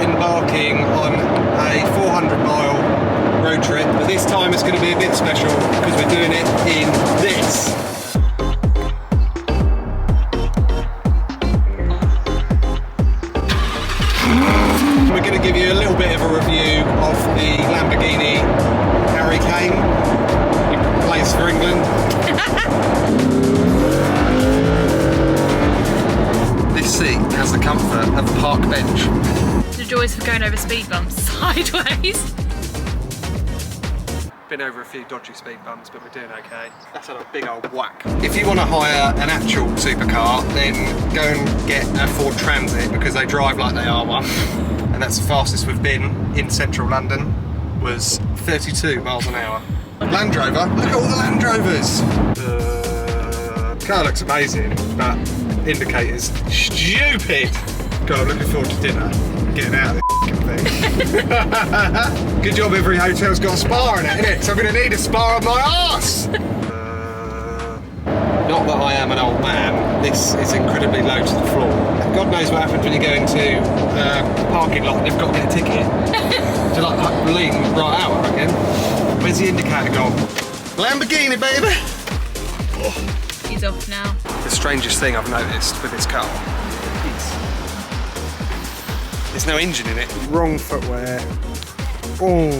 are embarking on a 400-mile road trip, but this time it's going to be a bit special because we're doing it in this. We're going to give you a little bit of a review of the Lamborghini Huracan. He plays for England. This seat has the comfort of a park bench. The joys for going over speed bumps sideways. Been over a few dodgy speed bumps, but we're doing okay. That's had a big old whack. If you want to hire an actual supercar, then go and get a Ford Transit because they drive like they are one. And that's the fastest we've been in central London, was 32 miles an hour. Land Rover, look at all the Land Rovers. The car looks amazing, but indicators stupid. God, I'm looking forward to dinner. Getting out of this thing. Good job every hotel's got a spa in it, innit? So I'm going to need a spa on my arse. Not that I am an old man, this is incredibly low to the floor. God knows what happens when you go into a parking lot and you've got to get a ticket. To like lean right out, I reckon. Where's the indicator gone? Lamborghini, baby! Oh. He's off now. The strangest thing I've noticed with this car is there's no engine in it. Wrong footwear. Oh.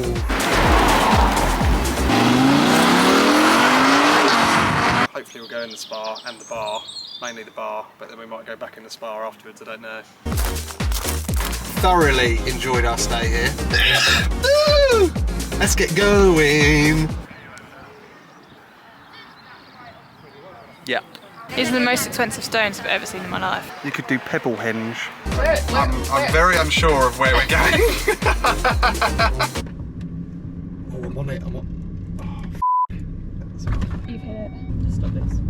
Hopefully we'll go in the spa and the bar, mainly the bar, but then we might go back in the spa afterwards, I don't know. Thoroughly enjoyed our stay here. Let's get going. Yeah. These are the most expensive stones I've ever seen in my life. You could do Pebble Henge. I'm very unsure of where we're going. Oh, I'm on it, I'm on. You've hit it. Just stop this.